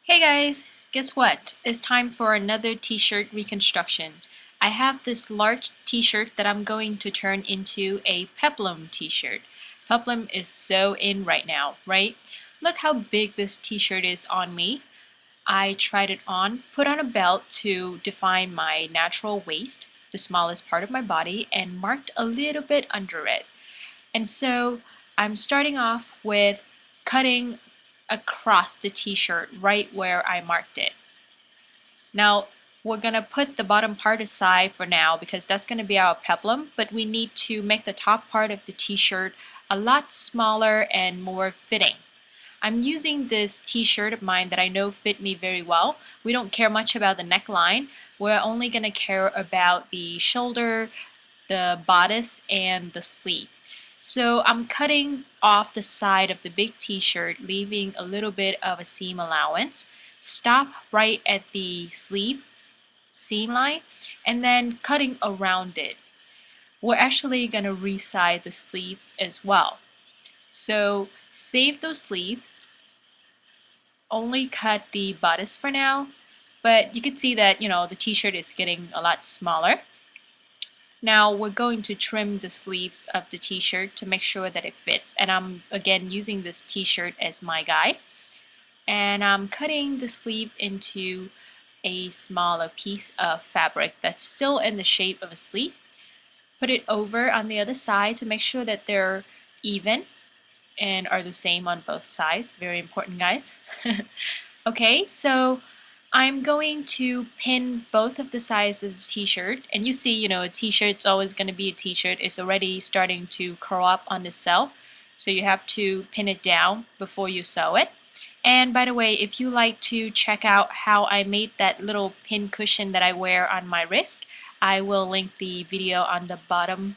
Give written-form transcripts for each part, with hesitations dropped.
Hey guys, guess what? It's time for another t-shirt reconstruction. I have this large t-shirt that I'm going to turn into a peplum t-shirt. Peplum is so in right now, right? Look how big this t-shirt is on me. I tried it on, put on a belt to define my natural waist, the smallest part of my body, and marked a little bit under it. And so I'm starting off with cutting across the t-shirt right where I marked it. Now we're gonna put the bottom part aside for now because that's gonna be our peplum, but we need to make the top part of the t-shirt a lot smaller and more fitting. I'm using this t-shirt of mine that I know fit me very well. We don't care much about the neckline. We're only gonna care about the shoulder, the bodice, and the sleeve. So I'm cutting off the side of the big t-shirt, leaving a little bit of a seam allowance. Stop right at the sleeve seam line and then cutting around it. We're actually going to resize the sleeves as well. So save those sleeves, only cut the bodice for now, but you can see that the t-shirt is getting a lot smaller. Now we're going to trim the sleeves of the t-shirt to make sure that it fits, and I'm again using this t-shirt as my guide, and I'm cutting the sleeve into a smaller piece of fabric that's still in the shape of a sleeve. Put it over on the other side to make sure that they're even and are the same on both sides. Very important, guys. Okay, so I'm going to pin both of the sides of the t-shirt, and you see, a t-shirt's always going to be a t-shirt. It's already starting to curl up on itself, so you have to pin it down before you sew it. And by the way, if you like to check out how I made that little pin cushion that I wear on my wrist, I will link the video on the bottom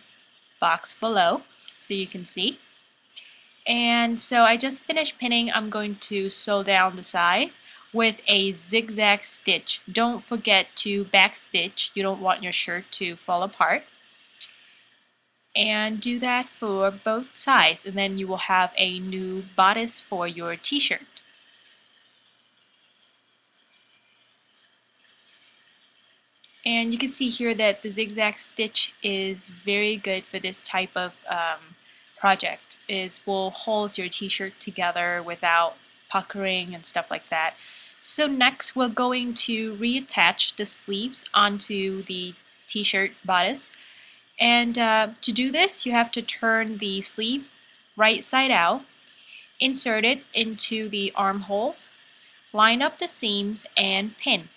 box below so you can see. And so I just finished pinning. I'm going to sew down the sides with a zigzag stitch. Don't forget to back stitch. You don't want your shirt to fall apart. And do that for both sides, and then you will have a new bodice for your t-shirt. And you can see here that the zigzag stitch is very good for this type of project. It will hold your t-shirt together without puckering and stuff like that. So next we're going to reattach the sleeves onto the t-shirt bodice. And to do this, you have to turn the sleeve right side out, insert it into the armholes, line up the seams, and pin.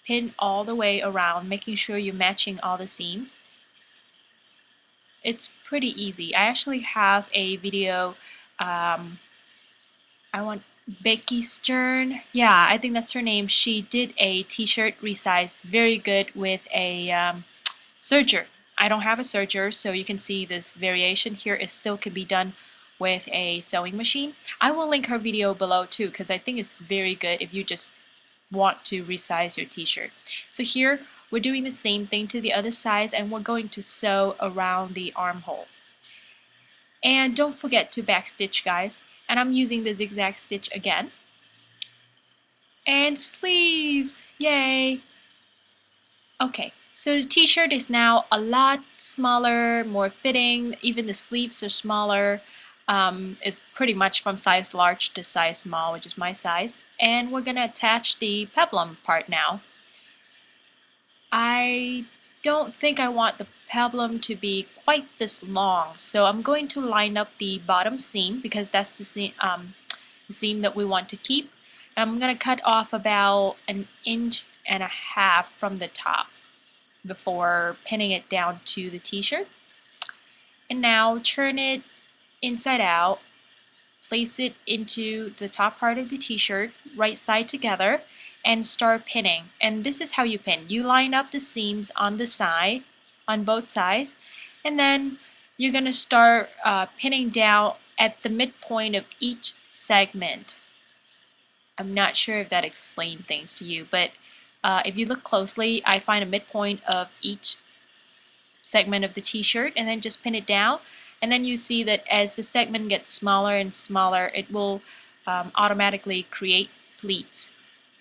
Pin all the way around, making sure you're matching all the seams. It's pretty easy. I actually have a video. Becky Stern. Yeah, I think that's her name. She did a t-shirt resize very good with a serger. I don't have a serger, so you can see this variation here. It still can be done with a sewing machine. I will link her video below too because I think it's very good if you just want to resize your t-shirt. So here we're doing the same thing to the other side, and we're going to sew around the armhole. And don't forget to backstitch, guys. And I'm using the zigzag stitch again. And sleeves! Yay! Okay, so the t-shirt is now a lot smaller, more fitting. Even the sleeves are smaller. It's pretty much from size large to size small, which is my size. And we're going to attach the peplum part now. I don't think I want the peplum to be quite this long, so I'm going to line up the bottom seam because that's the seam that we want to keep. I'm going to cut off about 1.5 inches from the top before pinning it down to the t-shirt. And now turn it inside out, place it into the top part of the t-shirt, right side together, and start pinning. And this is how you pin. You line up the seams on the side, on both sides, and then you're going to start pinning down at the midpoint of each segment. I'm not sure if that explained things to you, but if you look closely, I find a midpoint of each segment of the t-shirt and then just pin it down. And then you see that as the segment gets smaller and smaller, it will automatically create pleats.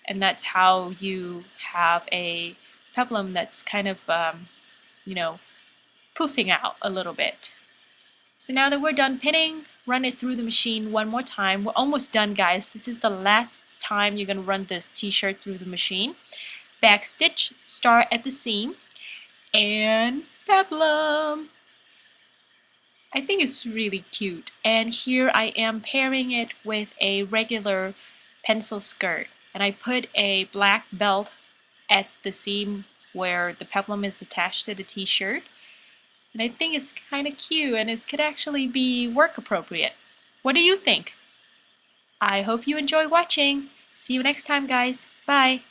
and that's how you have a peplum that's kind of you know, poofing out a little bit. So now that we're done pinning, run it through the machine one more time. We're almost done, guys. This is the last time you're going to run this t-shirt through the machine. Back stitch, start at the seam, and peplum. I think it's really cute, and here I am pairing it with a regular pencil skirt, and I put a black belt at the seam where the peplum is attached to the t-shirt, and I think it's kind of cute and it could actually be work appropriate. What do you think? I hope you enjoy watching. See you next time, guys. Bye.